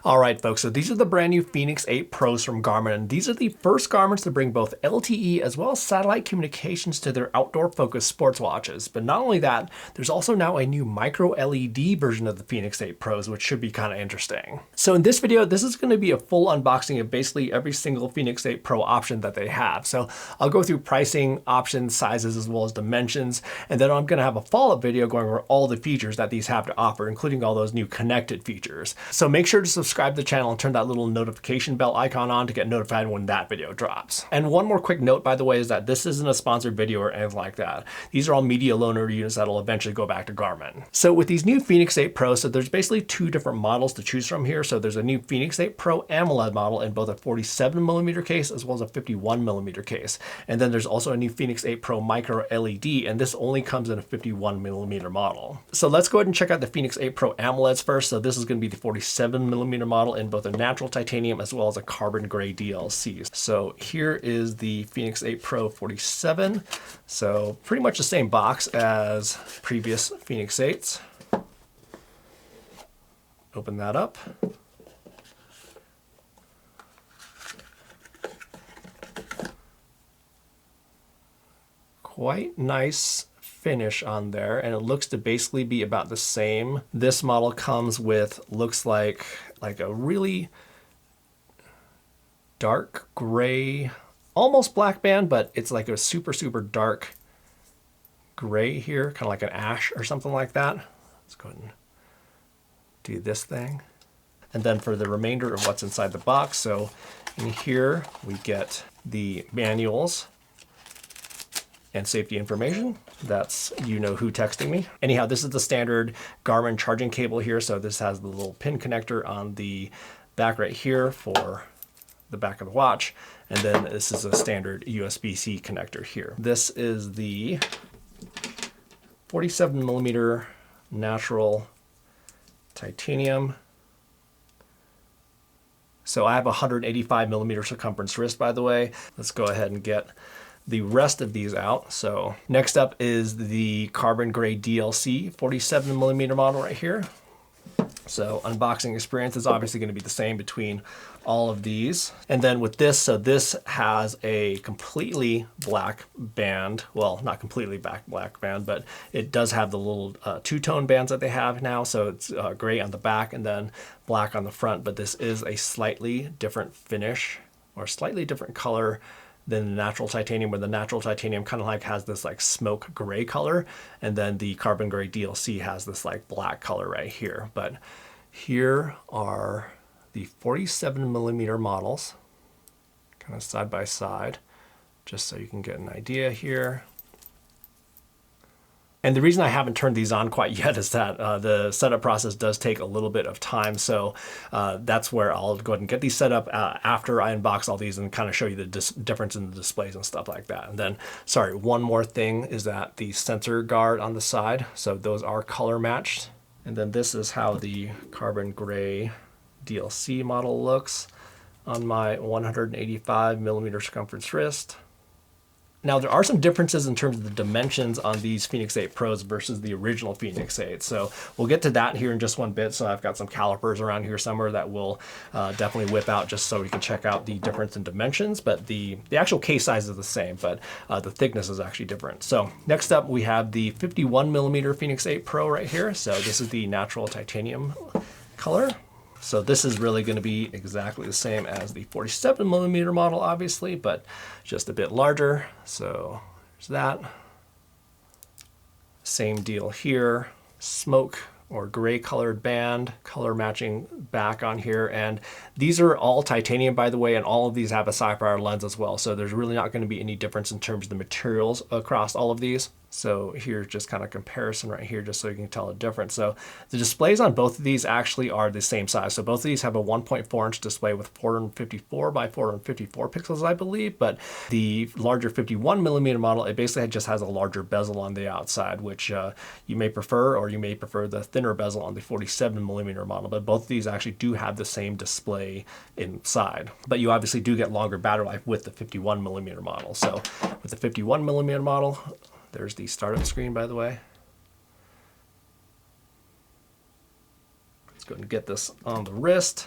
All right, folks, so these are the brand new Fenix 8 Pros from Garmin, and these are the first Garmins to bring both LTE as well as satellite communications to their outdoor-focused sports watches. But not only that, there's also now a new micro-LED version of the Fenix 8 Pros, which should be kind of interesting. So in this video, this is going to be a full unboxing of basically every single Fenix 8 Pro option that they have. So I'll go through pricing, options, sizes, as well as dimensions, and then I'm going to have a follow-up video going over all the features that these have to offer, including all those new connected features. So make sure to subscribe to the channel and turn that little notification bell icon on to get notified when that video drops. And one more quick note, by the way, is that this isn't a sponsored video or anything like that. These are all media loaner units that'll eventually go back to Garmin. So with these new Fenix 8 Pro, so there's basically two different models to choose from here. So there's a new Fenix 8 Pro AMOLED model in both a 47mm case as well as a 51mm case. And then there's also a new Fenix 8 Pro Micro LED, and this only comes in a 51mm model. So let's go ahead and check out the Fenix 8 Pro AMOLEDs first. So this is going to be the 47mm model in both a natural titanium as well as a carbon gray DLC. So here is the Fenix 8 Pro 47. So pretty much the same box as previous Fenix 8s. Open that up. Quite nice finish on there, and it looks to basically be about the same. This model comes with, looks like a really dark gray, almost black band, but it's like a super dark gray here, kind of like an ash or something like that. Let's go ahead and do this thing. And then for the remainder of what's inside the box, so in here we get the manuals and safety information. That's you know who texting me. Anyhow, this is the standard Garmin charging cable here. So this has the little pin connector on the back right here for the back of the watch. And then this is a standard USB-C connector here. This is the 47mm natural titanium. So I have a 185mm circumference wrist, by the way. Let's go ahead and get the rest of these out. So next up is the carbon gray DLC 47mm model right here. So unboxing experience is obviously going to be the same between all of these. And then with this, so this has a completely black band. Well, not completely black band, but it does have the little two-tone bands that they have now. So it's gray on the back and then black on the front, but this is a slightly different finish or slightly different color than the natural titanium, where the natural titanium kind of like has this like smoke gray color, and then the carbon gray DLC has this like black color right here. But here are the 47mm models, kind of side by side, just so you can get an idea here. And the reason I haven't turned these on quite yet is that the setup process does take a little bit of time. So that's where I'll go ahead and get these set up after I unbox all these and kind of show you the difference in the displays and stuff like that. And then, sorry, one more thing is that the sensor guard on the side, so those are color matched. And then this is how the carbon gray DLC model looks on my 185mm circumference wrist. Now, there are some differences in terms of the dimensions on these Fenix 8 Pros versus the original Fenix 8. So we'll get to that here in just one bit. So I've got some calipers around here somewhere that we'll definitely whip out just so we can check out the difference in dimensions. But the actual case size is the same, but the thickness is actually different. So next up, we have the 51mm Fenix 8 Pro right here. So this is the natural titanium color. So this is really going to be exactly the same as the 47mm model, obviously, but just a bit larger. So there's that. Same deal here. Smoke or gray colored band, color matching back on here. And these are all titanium, by the way, and all of these have a sapphire lens as well. So there's really not going to be any difference in terms of the materials across all of these. So here's just kind of comparison right here, just so you can tell the difference. So the displays on both of these actually are the same size. So both of these have a 1.4-inch display with 454 by 454 pixels, I believe. But the larger 51mm model, it basically just has a larger bezel on the outside, which you may prefer, or you may prefer the thinner bezel on the 47mm model. But both of these actually do have the same display inside. But you obviously do get longer battery life with the 51mm model. So with the 51mm model, there's the startup screen, by the way. Let's go and get this on the wrist.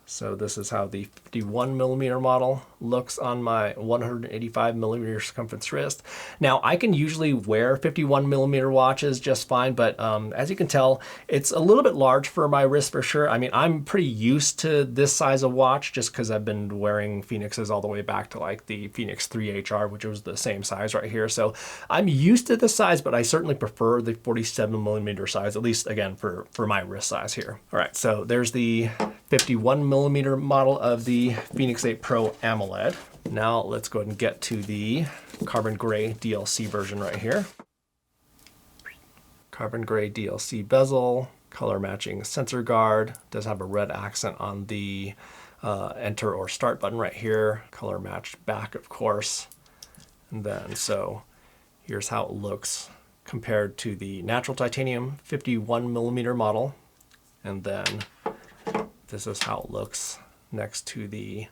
So this is how the 51mm model looks on my 185mm circumference wrist. Now I can usually wear 51mm watches just fine, but as you can tell, it's a little bit large for my wrist for sure. I mean, I'm pretty used to this size of watch just because I've been wearing Fenixes all the way back to like the Fenix 3HR, which was the same size right here. So I'm used to this size, but I certainly prefer the 47mm size, at least again for my wrist size here. All right, so there's the 51mm model of the Fenix 8 Pro AMOLED. Now let's go ahead and get to the carbon gray DLC version right here. Carbon gray DLC bezel, color matching sensor guard, does have a red accent on the enter or start button right here, color matched back of course. And then so here's how it looks compared to the natural titanium 51mm model. And then this is how it looks next to the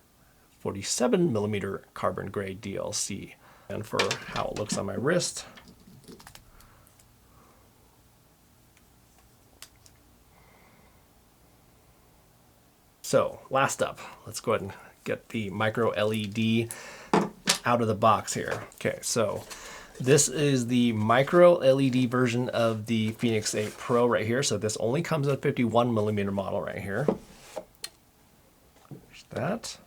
47mm carbon gray DLC. And for how it looks on my wrist, so last up, let's go ahead and get the micro LED out of the box here. Okay, so this is the micro LED version of the Fenix 8 Pro right here. So this only comes in a 51mm model right here. There's that.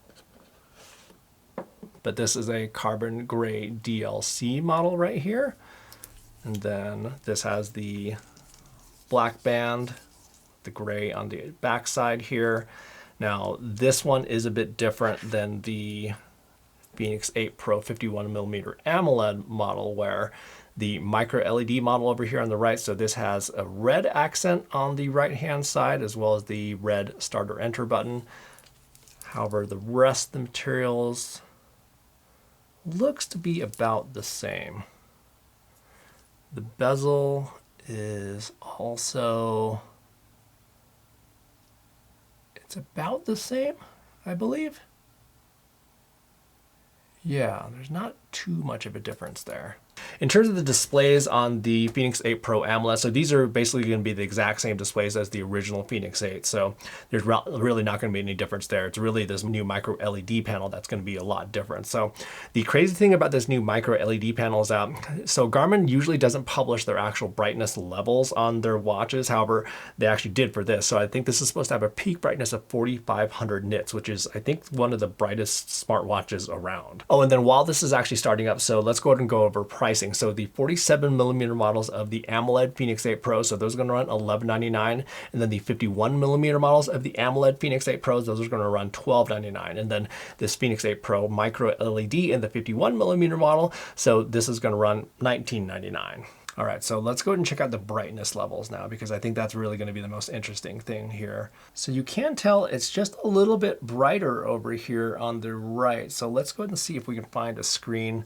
But this is a carbon gray DLC model right here. And then this has the black band, the gray on the back side here. Now this one is a bit different than the Fenix 8 Pro 51mm AMOLED model, where the micro LED model over here on the right, so this has a red accent on the right hand side as well as the red start or enter button. However, the rest of the materials looks to be about the same. The bezel is also, it's about the same, I believe. Yeah, there's not too much of a difference there. In terms of the displays on the Fenix 8 Pro AMOLED, so these are basically going to be the exact same displays as the original Fenix 8. So there's really not going to be any difference there. It's really this new micro LED panel that's going to be a lot different. So the crazy thing about this new micro LED panel is that, so Garmin usually doesn't publish their actual brightness levels on their watches. However, they actually did for this. So I think this is supposed to have a peak brightness of 4,500 nits, which is, I think, one of the brightest smartwatches around. Oh, and then while this is actually starting up, so let's go ahead and go over pricing. So the 47mm models of the AMOLED Fenix 8 Pro, so those are going to run $1199, and then the 51mm models of the AMOLED Fenix 8 Pros, those are going to run $1299, and then this Fenix 8 Pro micro LED in the 51mm model, so this is going to run $1999. All right, so let's go ahead and check out the brightness levels now, because I think that's really going to be the most interesting thing here. So you can tell it's just a little bit brighter over here on the right. So let's go ahead and see if we can find a screen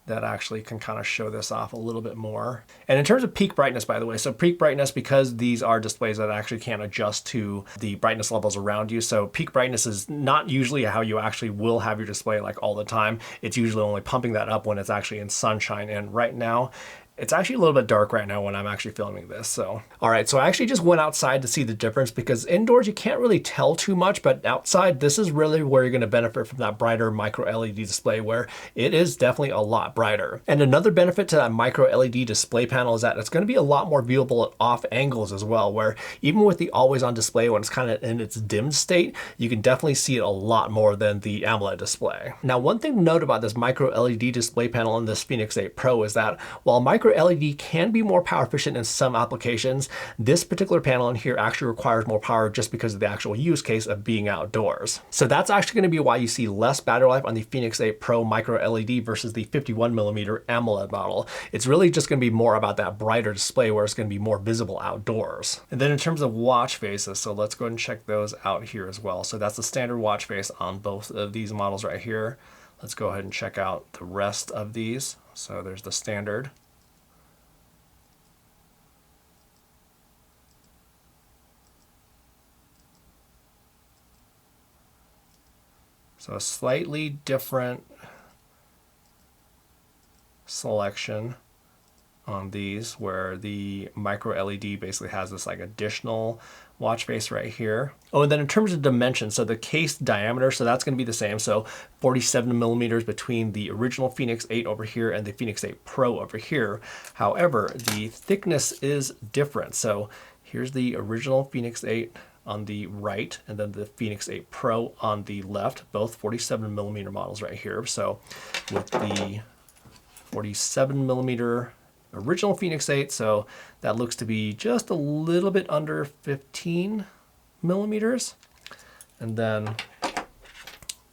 that actually can kind of show this off a little bit more. And in terms of peak brightness, by the way, so peak brightness, because these are displays that actually can't adjust to the brightness levels around you, so peak brightness is not usually how you actually will have your display like all the time. It's usually only pumping that up when it's actually in sunshine. And right now, it's actually a little bit dark right now when I'm actually filming this. So, all right, so I actually just went outside to see the difference, because indoors you can't really tell too much, but outside this is really where you're going to benefit from that brighter micro LED display, where it is definitely a lot brighter. And another benefit to that micro LED display panel is that it's going to be a lot more viewable at off angles as well, where even with the always on display when it's kind of in its dimmed state, you can definitely see it a lot more than the AMOLED display. Now, one thing to note about this micro LED display panel in this Fenix 8 Pro is that while micro LED can be more power efficient in some applications, this particular panel in here actually requires more power just because of the actual use case of being outdoors. So that's actually going to be why you see less battery life on the Fenix 8 Pro micro LED versus the 51mm AMOLED model. It's really just going to be more about that brighter display where it's going to be more visible outdoors. And then in terms of watch faces, so let's go ahead and check those out here as well. So that's the standard watch face on both of these models right here. Let's go ahead and check out the rest of these. So there's the standard. So a slightly different selection on these, where the micro LED basically has this like additional watch face right here. Oh, and then in terms of dimensions, so the case diameter, so that's going to be the same. So 47 millimeters between the original Fenix 8 over here and the Fenix 8 Pro over here. However, the thickness is different. So here's the original Fenix 8 on the right, and then the Fenix 8 Pro on the left, both 47 millimeter models right here. So with the 47 millimeter original Fenix 8, so that looks to be just a little bit under 15 millimeters. And then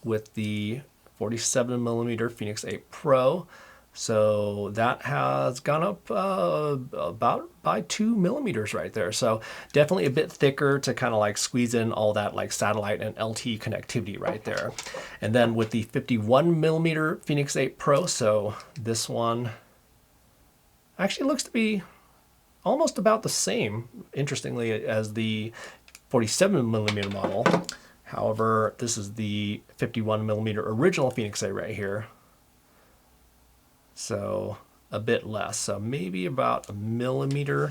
with the 47 millimeter Fenix 8 Pro, so that has gone up about by 2 millimeters right there. So definitely a bit thicker to kind of like squeeze in all that like satellite and LTE connectivity right there. And then with the 51 millimeter Fenix 8 Pro, so this one actually looks to be almost about the same, interestingly, as the 47 millimeter model. However, this is the 51 millimeter original Fenix 8 right here. So a bit less. So maybe about a millimeter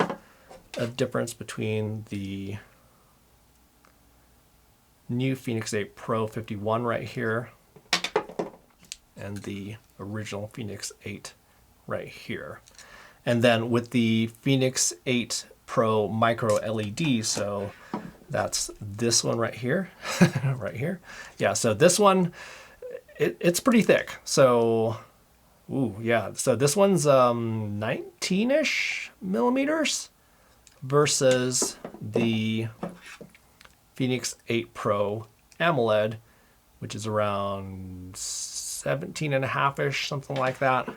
of difference between the new Fenix 8 Pro 51 right here and the original Fenix 8 right here. And then with the Fenix 8 Pro Micro LED, so that's this one right here, right here. Yeah, so this one, it's pretty thick. So, ooh, yeah. So this one's 19-ish millimeters versus the Fenix 8 Pro AMOLED, which is around 17.5-ish, something like that.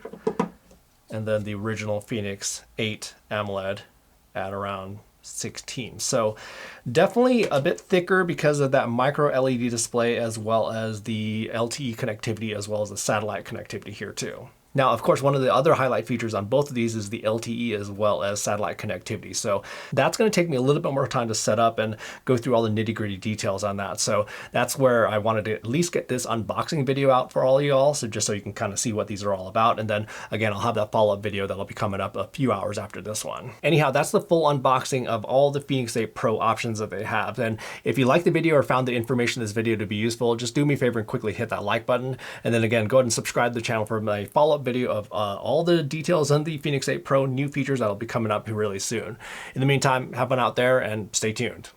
And then the original Fenix 8 AMOLED at around 16. So definitely a bit thicker because of that micro LED display, as well as the LTE connectivity, as well as the satellite connectivity here too. Now, of course, one of the other highlight features on both of these is the LTE as well as satellite connectivity. So that's going to take me a little bit more time to set up and go through all the nitty-gritty details on that. So that's where I wanted to at least get this unboxing video out for all of y'all, so just so you can kind of see what these are all about. And then again, I'll have that follow-up video that'll be coming up a few hours after this one. Anyhow, that's the full unboxing of all the Fenix 8 Pro options that they have. And if you liked the video or found the information in this video to be useful, just do me a favor and quickly hit that like button. And then again, go ahead and subscribe to the channel for my follow-up video of all the details on the Fenix 8 Pro new features that'll be coming up really soon. In the meantime, have fun out there and stay tuned.